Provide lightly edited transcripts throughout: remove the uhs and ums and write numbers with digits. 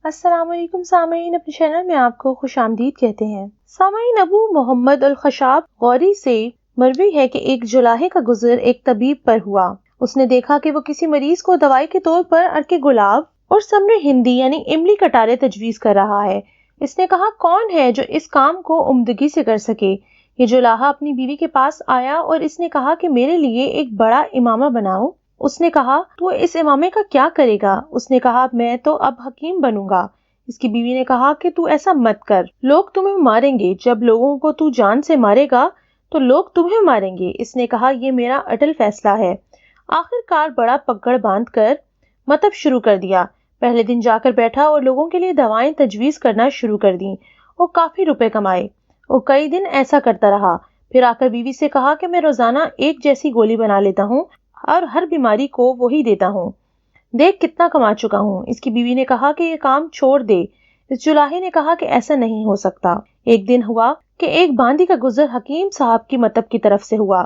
السلام علیکم سامعین، اپنے چینل میں آپ کو خوش آمدید کہتے ہیں۔ سامعین، ابو محمد الخشاب غوری سے مروی ہے کہ ایک جلاہے کا گزر ایک طبیب پر ہوا۔ اس نے دیکھا کہ وہ کسی مریض کو دوائی کے طور پر عرق گلاب اور سمر ہندی یعنی املی کٹارے تجویز کر رہا ہے۔ اس نے کہا، کون ہے جو اس کام کو عمدگی سے کر سکے؟ یہ جلاہا اپنی بیوی کے پاس آیا اور اس نے کہا کہ میرے لیے ایک بڑا امامہ بناؤ۔ اس نے کہا، تو اس امامے کا کیا کرے گا؟ اس نے کہا، میں تو اب حکیم بنوں گا۔ اس کی بیوی نے کہا کہ تو ایسا مت کر، لوگ تمہیں ماریں گے۔ جب لوگوں کو تو جان سے مارے گا تو لوگ تمہیں ماریں گے۔ اس نے کہا، یہ میرا اٹل فیصلہ ہے۔ آخر کار بڑا پگڑ باندھ کر مطلب شروع کر دیا۔ پہلے دن جا کر بیٹھا اور لوگوں کے لیے دوائیں تجویز کرنا شروع کر دیں اور کافی روپے کمائے۔ اور کئی دن ایسا کرتا رہا۔ پھر آ کر بیوی سے کہا کہ میں روزانہ ایک جیسی گولی بنا لیتا ہوں اور ہر بیماری کو وہی دیتا ہوں، دیکھ کتنا کما چکا ہوں۔ اس کی بیوی نے کہا کہ یہ کام چھوڑ دے۔ اس جلاہے نے کہا کہ ایسا نہیں ہو سکتا۔ ایک دن ہوا کہ ایک باندی کا گزر حکیم صاحب کی مطب کی طرف سے ہوا۔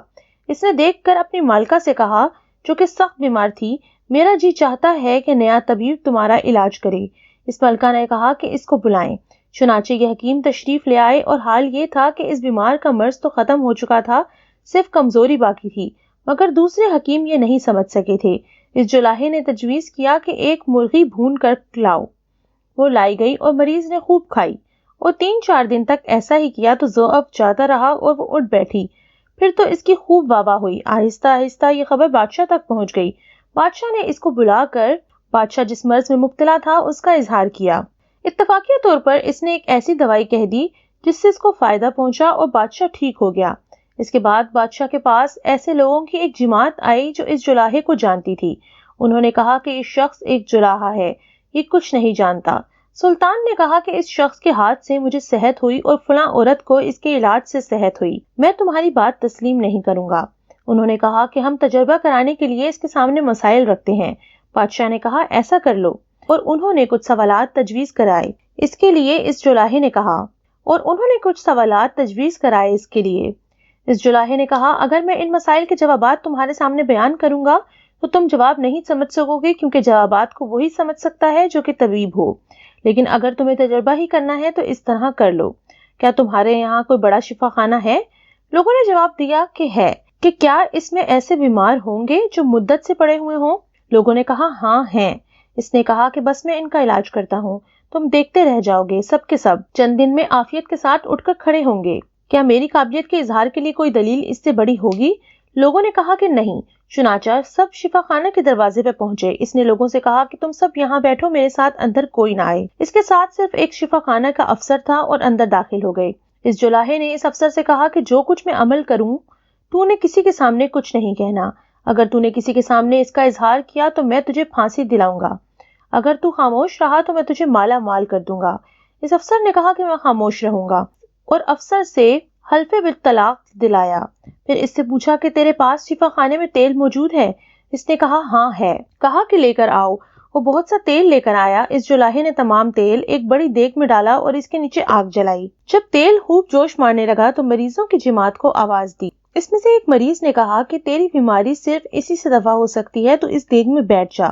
اس نے دیکھ کر اپنی مالکہ سے کہا، جو کہ سخت بیمار تھی، میرا جی چاہتا ہے کہ نیا طبیب تمہارا علاج کرے۔ اس ملکہ نے کہا کہ اس کو بلائیں۔ چنانچہ یہ حکیم تشریف لے آئے اور حال یہ تھا کہ اس بیمار کا مرض تو ختم ہو چکا تھا، صرف کمزوری باقی تھی، مگر دوسرے حکیم یہ نہیں سمجھ سکے تھے۔ اس جلاہے نے تجویز کیا کہ ایک مرغی بھون کر لاؤ۔ وہ لائی گئی اور مریض نے خوب کھائی اور 3-4 دن تک ایسا ہی کیا تو ضعف جاتا رہا اور وہ اٹھ بیٹھی۔ پھر تو اس کی خوب واہ واہ ہوئی۔ آہستہ آہستہ یہ خبر بادشاہ تک پہنچ گئی۔ بادشاہ نے اس کو بلا کر بادشاہ جس مرض میں مبتلا تھا اس کا اظہار کیا۔ اتفاقیہ طور پر اس نے ایک ایسی دوائی کہہ دی جس سے اس کو فائدہ پہنچا اور بادشاہ ٹھیک ہو گیا۔ اس کے بعد بادشاہ کے پاس ایسے لوگوں کی ایک جماعت آئی جو اس جلاہے کو جانتی تھی۔ انہوں نے کہا کہ یہ شخص ایک جلاہا ہے، یہ کچھ نہیں جانتا۔ سلطان نے کہا کہ اس شخص کے ہاتھ سے مجھے صحت ہوئی اور فلاں عورت کو اس کے علاج سے صحت ہوئی، میں تمہاری بات تسلیم نہیں کروں گا۔ انہوں نے کہا کہ ہم تجربہ کرانے کے لیے اس کے سامنے مسائل رکھتے ہیں۔ بادشاہ نے کہا، ایسا کر لو، اور انہوں نے کچھ سوالات تجویز کرائے اس کے لیے۔ اس جلاہے نے کہا، اس جلاہے نے کہا، اگر میں ان مسائل کے جوابات تمہارے سامنے بیان کروں گا تو تم جواب نہیں سمجھ سکو گے، کیونکہ جوابات کو وہی سمجھ سکتا ہے جو کہ طبیب ہو۔ لیکن اگر تمہیں تجربہ ہی کرنا ہے تو اس طرح کر لو۔ کیا تمہارے یہاں کوئی بڑا شفا خانہ ہے؟ لوگوں نے جواب دیا کہ ہے۔ کہ کیا اس میں ایسے بیمار ہوں گے جو مدت سے پڑے ہوئے ہوں؟ لوگوں نے کہا، ہاں ہیں۔ اس نے کہا کہ بس میں ان کا علاج کرتا ہوں، تم دیکھتے رہ جاؤ گے، سب کے سب چند دن میں عافیت کے ساتھ اٹھ کر کھڑے ہوں گے۔ کیا میری قابلیت کے اظہار کے لیے کوئی دلیل اس سے بڑی ہوگی؟ لوگوں نے کہا کہ نہیں۔ چنانچہ سب شفا خانہ کے دروازے پہ پہنچے۔ اس نے لوگوں سے کہا کہ تم سب یہاں بیٹھو، میرے ساتھ اندر کوئی نہ آئے۔ اس کے ساتھ صرف ایک شفا خانہ کا افسر تھا اور اندر داخل ہو گئے۔ اس جلاہے نے اس افسر سے کہا کہ جو کچھ میں عمل کروں تو نے کسی کے سامنے کچھ نہیں کہنا۔ اگر تو نے کسی کے سامنے اس کا اظہار کیا تو میں تجھے پھانسی دلاؤں گا، اگر تو خاموش رہا تو میں تجھے مالا مال کر دوں گا۔ اس افسر نے کہا کہ میں خاموش رہوں گا، اور افسر سے حلف بالطلاق دلایا۔ پھر اس سے پوچھا کہ تیرے پاس شفا خانے میں تیل موجود ہے؟ اس نے کہا، ہاں ہے۔ کہا کہ لے کر آؤ۔ وہ بہت سا تیل لے کر آیا۔ اس جلاہے نے تمام تیل ایک بڑی دیگ میں ڈالا اور اس کے نیچے آگ جلائی۔ جب تیل خوب جوش مارنے لگا تو مریضوں کی جماعت کو آواز دی۔ اس میں سے ایک مریض نے کہا کہ تیری بیماری صرف اسی سے دوا ہو سکتی ہے، تو اس دیگ میں بیٹھ جا۔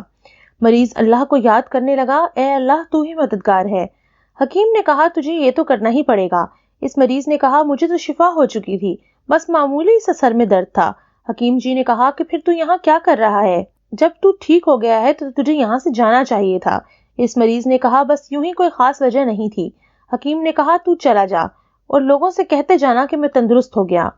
مریض اللہ کو یاد کرنے لگا، اے اللہ تو ہی مددگار ہے۔ حکیم نے کہا، تجھے یہ تو کرنا ہی پڑے گا۔ اس مریض نے کہا، مجھے تو شفا ہو چکی تھی، بس معمولی سا سر میں درد تھا۔ حکیم جی نے کہا کہ پھر تو یہاں کیا کر رہا ہے؟ جب تو ٹھیک ہو گیا ہے تو تجھے یہاں سے جانا چاہیے تھا۔ اس مریض نے کہا، بس یوں ہی کوئی خاص وجہ نہیں تھی۔ حکیم نے کہا، تو چلا جا اور لوگوں سے کہتے جانا کہ میں تندرست ہو گیا۔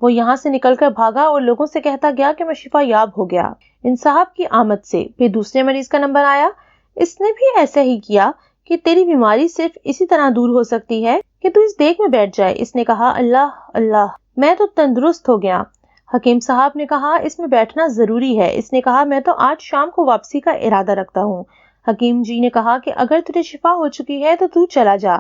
وہ یہاں سے نکل کر بھاگا اور لوگوں سے کہتا گیا کہ میں شفا یاب ہو گیا۔ ان صاحب کی آمد سے پھر دوسرے مریض کا نمبر آیا۔ اس نے بھی ایسا ہی کیا کہ تیری بیماری صرف اسی طرح دور ہو سکتی ہے کہ تو اس دیگ میں بیٹھ جائے۔ اس نے کہا، اللہ اللہ، میں تو تندرست ہو گیا۔ حکیم صاحب نے کہا، اس میں بیٹھنا ضروری ہے۔ اس نے کہا، میں تو آج شام کو واپسی کا ارادہ رکھتا ہوں۔ حکیم جی نے کہا کہ اگر تجھے شفا ہو چکی ہے تو چلا جا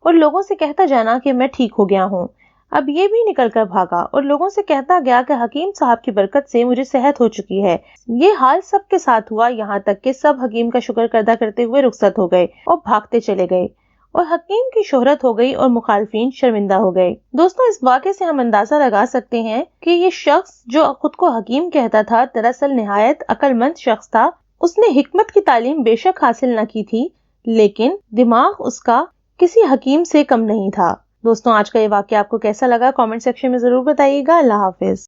اور لوگوں سے کہتا جانا کہ میں ٹھیک ہو گیا ہوں۔ اب یہ بھی نکل کر بھاگا اور لوگوں سے کہتا گیا کہ حکیم صاحب کی برکت سے مجھے صحت ہو چکی ہے۔ یہ حال سب کے ساتھ ہوا، یہاں تک کہ سب حکیم کا شکر کردا کرتے ہوئے رخصت ہو گئے اور بھاگتے چلے گئے، اور حکیم کی شہرت ہو گئی اور مخالفین شرمندہ ہو گئے۔ دوستوں، اس واقعے سے ہم اندازہ لگا سکتے ہیں کہ یہ شخص جو خود کو حکیم کہتا تھا دراصل نہایت عقل مند شخص تھا۔ اس نے حکمت کی تعلیم بے شک حاصل نہ کی تھی، لیکن دماغ اس کا کسی حکیم سے کم نہیں تھا۔ دوستوں، آج کا یہ واقعہ آپ کو کیسا لگا کامنٹ سیکشن میں ضرور بتائیے گا۔ اللہ حافظ۔